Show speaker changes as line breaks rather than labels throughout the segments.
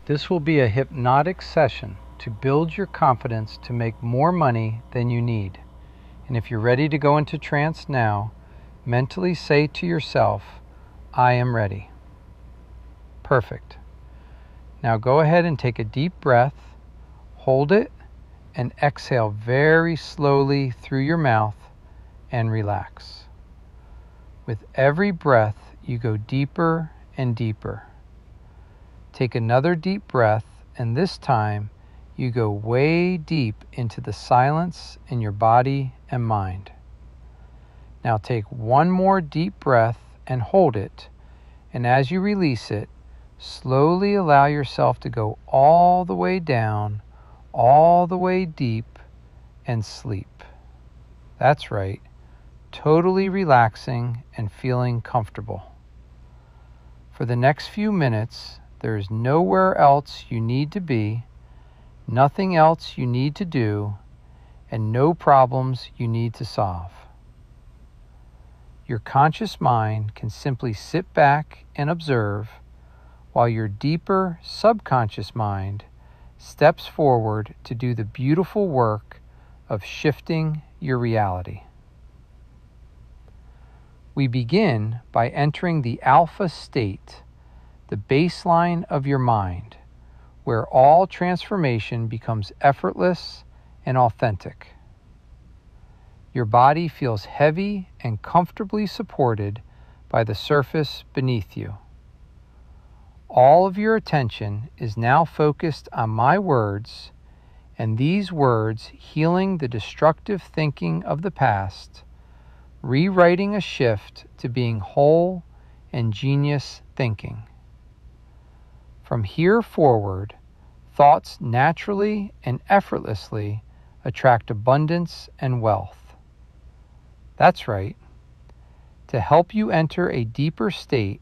This will be a hypnotic session to build your confidence to make more money than you need. And if you're ready to go into trance now, mentally say to yourself, I am ready. Perfect. Now go ahead and take a deep breath, hold it, and exhale very slowly through your mouth and relax. With every breath, you go deeper and deeper. Take another deep breath, and this time you go way deep into the silence in your body and mind. Now take one more deep breath and hold it, and as you release it, slowly allow yourself to go all the way down, all the way deep, and sleep. That's right, totally relaxing and feeling comfortable. For the next few minutes, there is nowhere else you need to be, nothing else you need to do, and no problems you need to solve. Your conscious mind can simply sit back and observe while your deeper subconscious mind steps forward to do the beautiful work of shifting your reality. We begin by entering the alpha state, the baseline of your mind, where all transformation becomes effortless and authentic. Your body feels heavy and comfortably supported by the surface beneath you. All of your attention is now focused on my words, and these words healing the destructive thinking of the past, rewriting a shift to being whole and genius thinking. From here forward, thoughts naturally and effortlessly attract abundance and wealth. That's right. To help you enter a deeper state,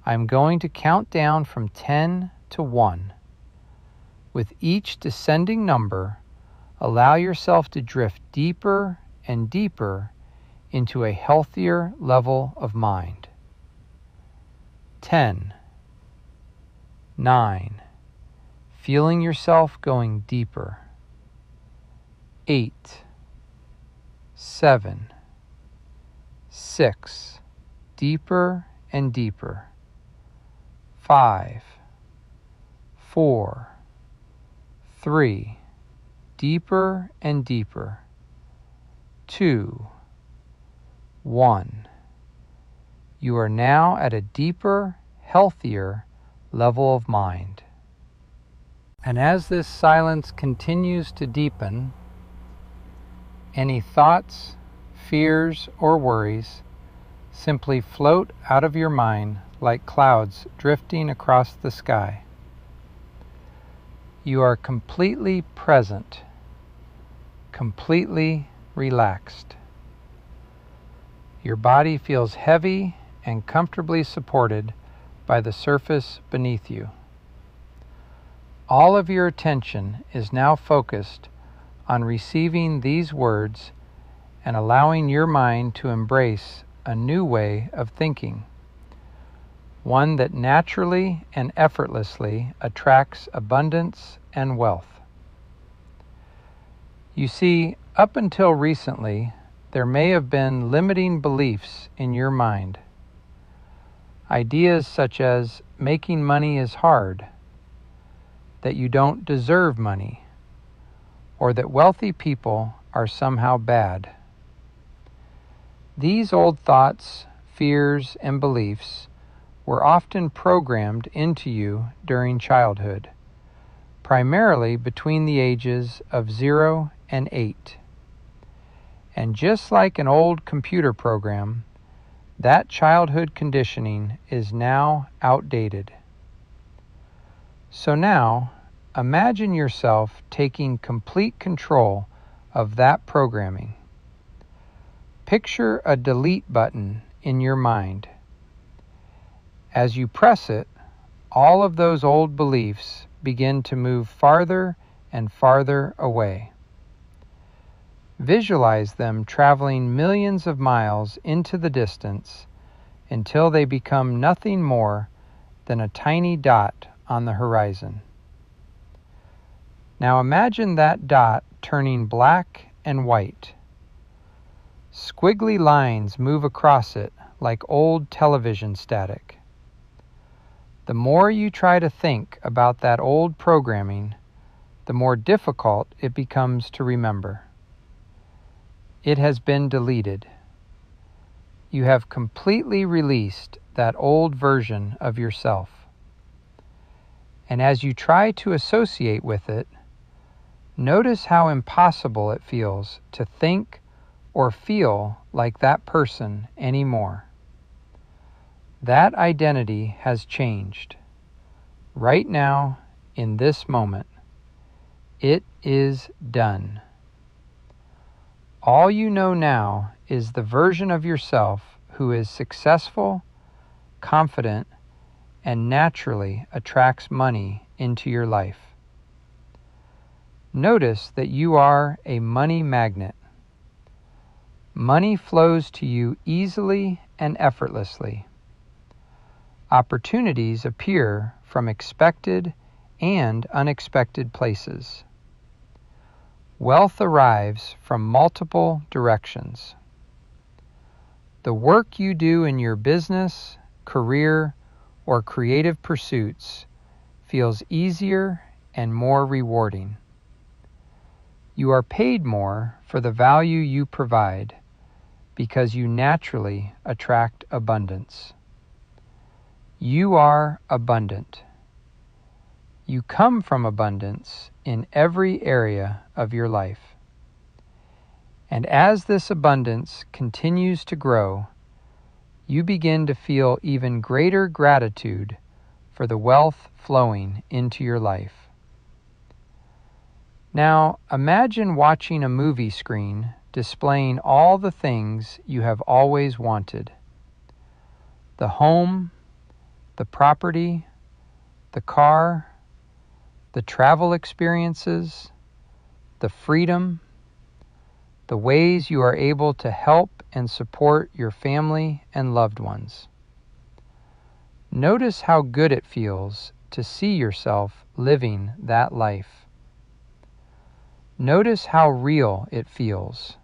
I'm going to count down from 10 to 1. With each descending number, allow yourself to drift deeper and deeper into a healthier level of mind. 10. 9. Feeling yourself going deeper. 8. 7. 6. Deeper and deeper. 5. 4. 3. Deeper and deeper. 2. 1. You are now at a deeper, healthier level of mind. And as this silence continues to deepen, any thoughts, fears, or worries simply float out of your mind like clouds drifting across the sky. You are completely present, completely relaxed. Your body feels heavy and comfortably supported by the surface beneath you. All of your attention is now focused on receiving these words and allowing your mind to embrace a new way of thinking, one that naturally and effortlessly attracts abundance and wealth. You see, up until recently, there may have been limiting beliefs in your mind. Ideas such as making money is hard, that you don't deserve money, or that wealthy people are somehow bad. These old thoughts, fears, and beliefs were often programmed into you during childhood, primarily between the ages of 0 and 8. And just like an old computer program, that childhood conditioning is now outdated. So now, imagine yourself taking complete control of that programming. Picture a delete button in your mind. As you press it, all of those old beliefs begin to move farther and farther away. Visualize them traveling millions of miles into the distance until they become nothing more than a tiny dot on the horizon. Now imagine that dot turning black and white. Squiggly lines move across it like old television static. The more you try to think about that old programming, the more difficult it becomes to remember. It has been deleted. You have completely released that old version of yourself. And as you try to associate with it, notice how impossible it feels to think or feel like that person anymore. That identity has changed. Right now, in this moment, it is done. All you know now is the version of yourself who is successful, confident, and naturally attracts money into your life. Notice that you are a money magnet. Money flows to you easily and effortlessly. Opportunities appear from expected and unexpected places. Wealth arrives from multiple directions. The work you do in your business, career, or creative pursuits feels easier and more rewarding. You are paid more for the value you provide because you naturally attract abundance. You are abundant. You come from abundance in every area of your life. And as this abundance continues to grow, you begin to feel even greater gratitude for the wealth flowing into your life. Now, imagine watching a movie screen displaying all the things you have always wanted. The home, the property, the car, the travel experiences, the freedom, the ways you are able to help and support your family and loved ones. Notice how good it feels to see yourself living that life. Notice how real it feels,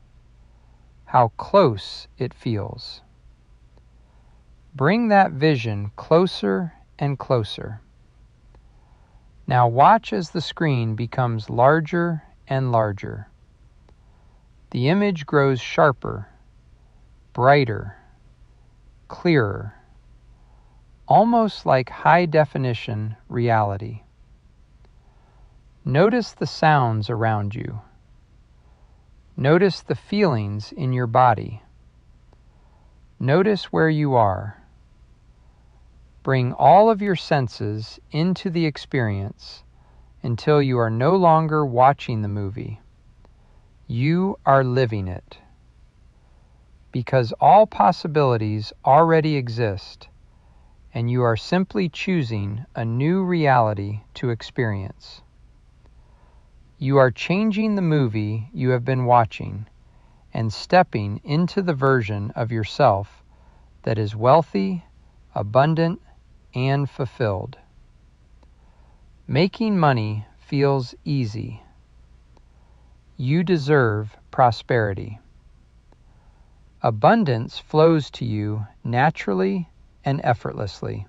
how close it feels. Bring that vision closer and closer. Now watch as the screen becomes larger and larger. The image grows sharper, brighter, clearer, almost like high-definition reality. Notice the sounds around you. Notice the feelings in your body. Notice where you are. Bring all of your senses into the experience until you are no longer watching the movie. You are living it. Because all possibilities already exist, and you are simply choosing a new reality to experience. You are changing the movie you have been watching and stepping into the version of yourself that is wealthy, abundant, and fulfilled. Making money feels easy. You deserve prosperity. Abundance flows to you naturally and effortlessly.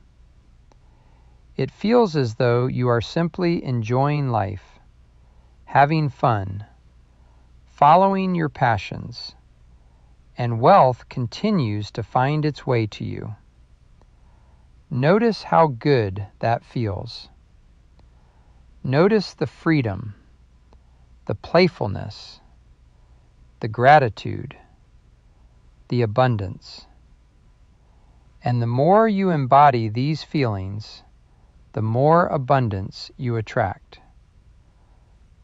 It feels as though you are simply enjoying life, having fun, following your passions, and wealth continues to find its way to you. Notice how good that feels. Notice the freedom, the playfulness, the gratitude, the abundance. And the more you embody these feelings, the more abundance you attract.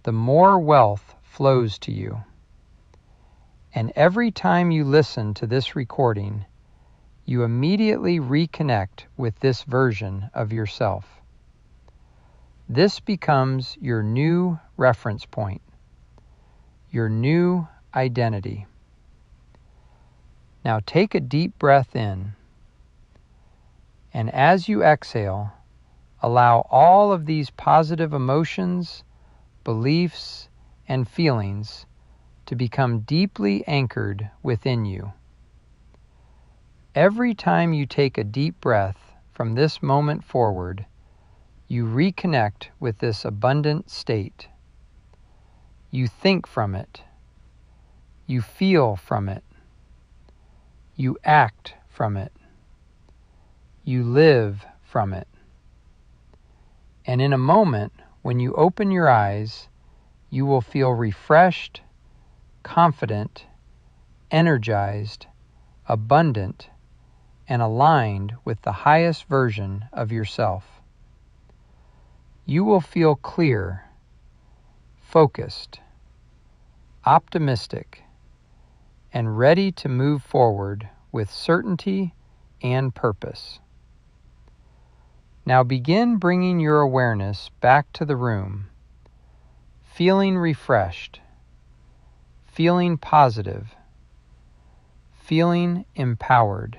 The more wealth flows to you. And every time you listen to this recording, you immediately reconnect with this version of yourself. This becomes your new reference point, your new identity. Now take a deep breath in, and as you exhale, allow all of these positive emotions, beliefs, and feelings to become deeply anchored within you. Every time you take a deep breath from this moment forward, you reconnect with this abundant state. You think from it. You feel from it. You act from it. You live from it. And in a moment, when you open your eyes, you will feel refreshed, confident, energized, abundant, and aligned with the highest version of yourself. You will feel clear, focused, optimistic, and ready to move forward with certainty and purpose. Now begin bringing your awareness back to the room, feeling refreshed, feeling positive, feeling empowered.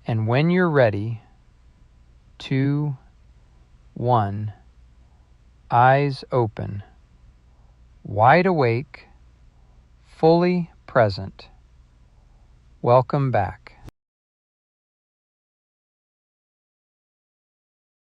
And when you're ready, 2, 1, eyes open, wide awake, fully present. Welcome back.